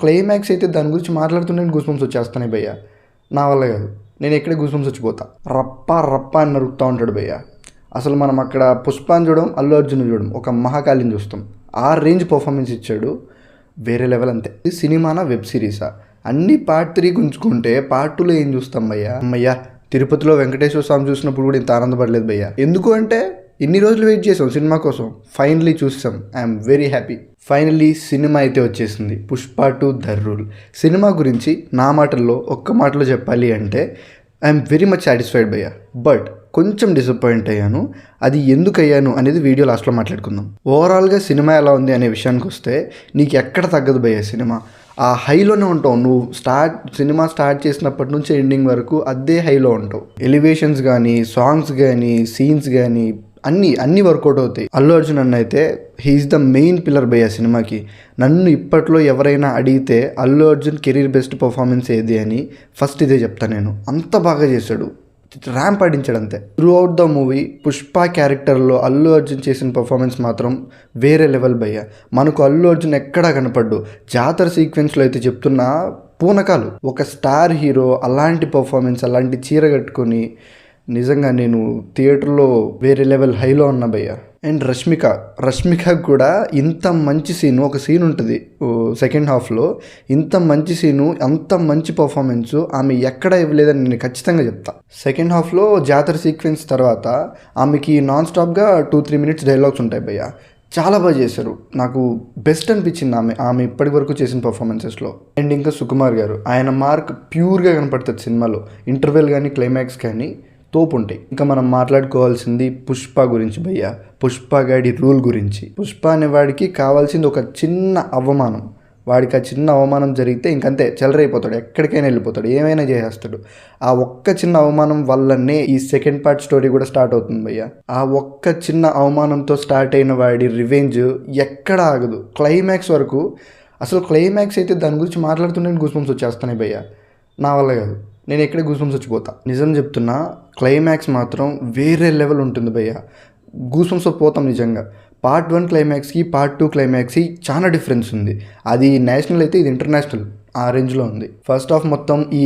Climax అయితే దాని గురించి మాట్లాడుతుంటే గూస్ బంప్స్ వచ్చేస్తాయి భయ్య. నా వల్ల కాదు, నేను ఎక్కడే గూస్ బంప్స్ వచ్చిపోతా. రప్ప అని నరుకుతూ ఉంటాడు భయ్య. అసలు మనం అక్కడ పుష్పాన్ని చూడడం, అల్లు అర్జున్ చూడడం, ఒక మహాకాళిని చూస్తాం. ఆ రేంజ్ పర్ఫార్మెన్స్ ఇచ్చాడు, వేరే లెవెల్ అంతే. ఇది సినిమానా వెబ్ సిరీసా? అన్ని పార్ట్ 3 గుంజుకుంటే పార్ట్ 2లో ఏం చూస్తాం భయ్యా? అమ్మయ్యా, తిరుపతిలో వెంకటేశ్వర స్వామి చూసినప్పుడు కూడా ఇంత ఆనందపడలేదు భయ్యా. ఎందుకు అంటే ఇన్ని రోజులు వెయిట్ చేసాం సినిమా కోసం, ఫైనలీ చూసాం. I'm very happy. Finally cinema అయితే వచ్చేసింది, పుష్ప 2 ద రూల్. సినిమా గురించి నా మాటల్లో ఒక్క మాటలో చెప్పాలి అంటే ఐఎమ్ వెరీ మచ్ సాటిస్ఫైడ్ భయ్యా. బట్ కొంచెం డిసప్పాయింట్ అయ్యాను. అది ఎందుకు అయ్యాను అనేది వీడియో లాస్ట్లో మాట్లాడుకుందాం. ఓవరాల్గా సినిమా ఎలా ఉంది అనే విషయానికి వస్తే నీకు ఎక్కడ తగ్గదు భయ్యా. సినిమా ఆ హైలోనే ఉంటావు నువ్వు. సినిమా స్టార్ట్ చేసినప్పటి నుంచి ఎండింగ్ వరకు అదే హైలో ఉంటావు. ఎలివేషన్స్ కానీ, సాంగ్స్ కానీ, సీన్స్ కానీ అన్నీ వర్కౌట్ అవుతాయి. అల్లు అర్జున్ అన్న అయితే హీఈస్ ద మెయిన్ పిల్లర్ భయ్యా సినిమాకి. నన్ను ఇప్పట్లో ఎవరైనా అడిగితే Allu Arjun career best performance ఏది అని ఫస్ట్ ఇదే చెప్తాను నేను. అంత బాగా చేశాడు, ర్యాంప్ ఆడించాడు అంతే. Through out the movie Pushpa క్యారెక్టర్లో అల్లు అర్జున్ చేసిన పర్ఫార్మెన్స్ మాత్రం వేరే లెవెల్ భయ్య. మనకు అల్లు అర్జున్ ఎక్కడా కనపడ్డు. జాతర సీక్వెన్స్లో అయితే చెప్తున్నా పూనకాలు. ఒక స్టార్ హీరో అలాంటి పర్ఫార్మెన్స్, అలాంటి చీర కట్టుకొని నిజంగా నేను థియేటర్లో వేరే లెవెల్ హైలో ఉన్నా భయ్య. అండ్ రష్మిక కూడా ఇంత మంచి సీను, ఒక సీన్ ఉంటుంది సెకండ్ హాఫ్లో, ఇంత మంచి సీను, అంత మంచి పర్ఫార్మెన్సు ఆమె ఎక్కడ ఇవ్వలేదని నేను ఖచ్చితంగా చెప్తా. సెకండ్ హాఫ్లో జాతర సీక్వెన్స్ తర్వాత ఆమెకి నాన్ స్టాప్గా 2-3 మినిట్స్ డైలాగ్స్ ఉంటాయి భయ్య. చాలా బాగా చేశారు. నాకు బెస్ట్ అనిపించింది ఆమె ఇప్పటి వరకు చేసిన పర్ఫార్మెన్సెస్లో. అండ్ ఇంకా సుకుమార్ గారు, ఆయన మార్క్ ప్యూర్గా కనపడుతుంది సినిమాలో. ఇంటర్వెల్ కానీ, క్లైమాక్స్ కానీ తోపు ఉంటాయి. ఇంకా మనం మాట్లాడుకోవాల్సింది పుష్ప గురించి భయ్య. పుష్ప గాడి రూల్ గురించి. పుష్ప అనే వాడికి కావాల్సింది ఒక చిన్న అవమానం. వాడికి ఆ చిన్న అవమానం జరిగితే ఇంకంతే చెలరైపోతాడు, ఎక్కడికైనా వెళ్ళిపోతాడు, ఏమైనా చేసేస్తాడు. ఆ ఒక్క చిన్న అవమానం వల్లనే ఈ సెకండ్ పార్ట్ స్టోరీ కూడా స్టార్ట్ అవుతుంది భయ్య. ఆ ఒక్క చిన్న అవమానంతో స్టార్ట్ అయిన వాడి రివెంజ్ ఎక్కడ ఆగదు, క్లైమాక్స్ వరకు. అసలు క్లైమాక్స్ అయితే దాని గురించి మాట్లాడుతుంటే గూస్ బంప్స్ వచ్చేస్తాయి భయ్య. నా వల్ల కాదు, నేను ఎక్కడే గూస్ బంప్స్ వచ్చిపోతా. నిజం చెప్తున్నా, క్లైమాక్స్ మాత్రం వేరే లెవెల్ ఉంటుంది భయ్య. గూస్ బంప్స్ పోతాం నిజంగా. పార్ట్ 1 క్లైమాక్స్కి పార్ట్ 2 క్లైమాక్స్కి చాలా డిఫరెన్స్ ఉంది. అది నేషనల్ అయితే ఇది ఇంటర్నేషనల్, ఆ రేంజ్లో ఉంది. ఫస్ట్ హాఫ్ మొత్తం ఈ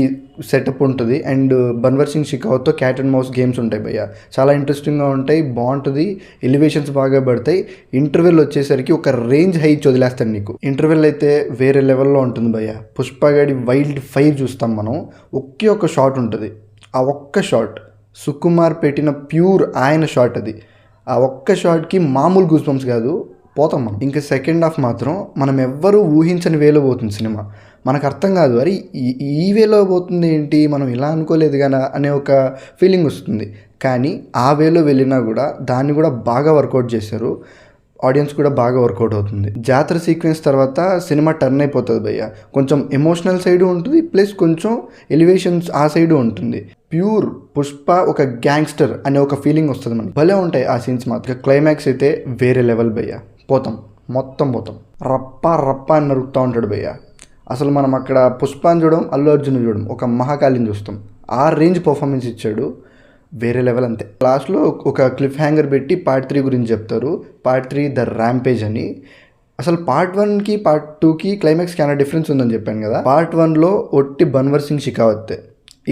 సెటప్ ఉంటుంది. అండ్ బన్వర్ సింగ్ షికావత్తో క్యాట్ అండ్ మౌస్ గేమ్స్ ఉంటాయి భయ్య. చాలా ఇంట్రెస్టింగ్గా ఉంటాయి, బాగుంటుంది. ఎలివేషన్స్ బాగా పడతాయి. ఇంటర్వెల్ వచ్చేసరికి ఒక రేంజ్ హై వదిలేస్తాను నీకు. ఇంటర్వెల్ అయితే వేరే లెవెల్లో ఉంటుంది భయ్య. పుష్పగాడి వైల్డ్ ఫైర్ చూస్తాం మనం. ఒకే ఒక షాట్ ఉంటుంది. ఆ ఒక్క షాట్ సుకుమార్ పెట్టిన ప్యూర్ ఆయన షాట్ అది. ఆ ఒక్క షాట్కి మామూలు గూస్ బంప్స్ కాదు, పోతాం మనం. ఇంకా సెకండ్ హాఫ్ మాత్రం మనం ఎవ్వరూ ఊహించని వేలో పోతుంది సినిమా. మనకు అర్థం కాదు, అరే ఈ వేలో పోతుంది ఏంటి, మనం ఇలా అనుకోలేదు కానీ అనే ఒక ఫీలింగ్ వస్తుంది. కానీ ఆ వేలో వెళ్ళినా కూడా దాన్ని కూడా బాగా వర్కౌట్ చేశారు. ఆడియన్స్ కూడా బాగా వర్కౌట్ అవుతుంది. జాతర సీక్వెన్స్ తర్వాత సినిమా టర్న్ అయిపోతుంది భయ్య. కొంచెం ఎమోషనల్ సైడ్ ఉంటుంది, ప్లస్ కొంచెం ఎలివేషన్స్ ఆ సైడు ఉంటుంది. ప్యూర్ పుష్ప ఒక గ్యాంగ్స్టర్ అనే ఒక ఫీలింగ్ వస్తుంది మనకి. భలే ఉంటాయి ఆ సీన్స్ మాత్రం. క్లైమాక్స్ అయితే వేరే లెవెల్ భయ్య. మొత్తం పోతాం. రప్ప అని నరుకుతూ ఉంటాడు భయ్య. అసలు మనం అక్కడ పుష్పాన్ని చూడడం, అల్లు అర్జున్ చూడడం, ఒక మహాకాళిని చూస్తాం. ఆ రేంజ్ పర్ఫార్మెన్స్ ఇచ్చాడు, వేరే లెవెల్ అంతే. లాస్ట్లో ఒక క్లిఫ్ హ్యాంగర్ పెట్టి పార్ట్ 3 గురించి చెప్తారు. పార్ట్ 3 ద ర్యాంపేజ్ అని. అసలు పార్ట్ 1కి పార్ట్ 2కి క్లైమాక్స్ చాలా డిఫరెన్స్ ఉందని చెప్పాను కదా. పార్ట్ 1లో ఒట్టి బన్వర్ సింగ్ షికావత్.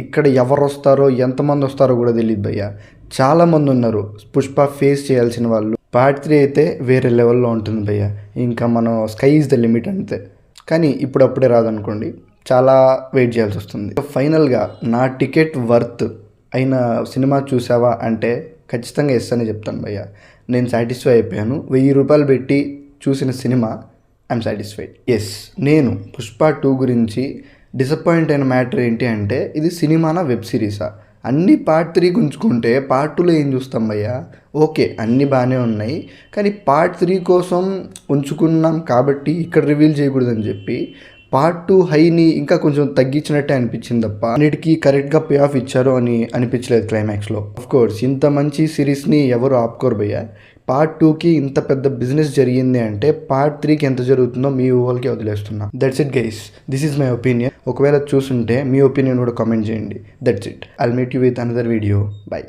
ఇక్కడ ఎవరు వస్తారో, ఎంతమంది వస్తారో కూడా తెలియదు భయ్య. చాలామంది ఉన్నారు పుష్ప ఫేస్ చేయాల్సిన వాళ్ళు. పార్ట్ 3 అయితే వేరే లెవెల్లో ఉంటుంది భయ్య. ఇంకా మనం స్కై ఈజ్ ద లిమిట్ అంతే. కానీ ఇప్పుడప్పుడే రాదనుకోండి, చాలా వెయిట్ చేయాల్సి వస్తుంది. ఫైనల్గా నా టికెట్ వర్త్ అయిన సినిమా చూసావా అంటే ఖచ్చితంగా ఎస్ అని చెప్తాను భయ్య. నేను సాటిస్ఫై అయిపోయాను. 1000 రూపాయలు పెట్టి చూసిన సినిమా ఐఎమ్ సాటిస్ఫైడ్. ఎస్, నేను పుష్ప 2 గురించి డిసప్పాయింట్ అయిన మ్యాటర్ ఏంటి అంటే ఇది సినిమానా వెబ్ సిరీసా? అన్ని పార్ట్ 3 గుంజుకుంటే పార్ట్ 2లో ఏం చూస్తాం భయ్యా? ఓకే, అన్నీ బాగానే ఉన్నాయి, కానీ పార్ట్ 3 కోసం ఉంచుకున్నాం కాబట్టి ఇక్కడ రివీల్ చేయకూడదని చెప్పి పార్ట్ 2 హైని ఇంకా కొంచెం తగ్గించినట్టే అనిపించింది తప్ప అన్నిటికీ కరెక్ట్గా పే ఆఫ్ ఇచ్చారు అని అనిపించలేదు క్లైమాక్స్లో. కోర్స్ ఇంత మంచి సిరీస్ని ఎవరు ఆపుకోరు భయ్యా. పార్ట్ 2కి ఇంత పెద్ద బిజినెస్ జరిగింది అంటే పార్ట్ 3కి ఎంత జరుగుతుందో మీ ఊహలకి వదిలేస్తున్నా. That's it guys, this is my opinion. ఒకవేళ చూసుంటే మీ ఒపీనియన్ కూడా కామెంట్ చేయండి. That's it. I'll meet you with another video. By.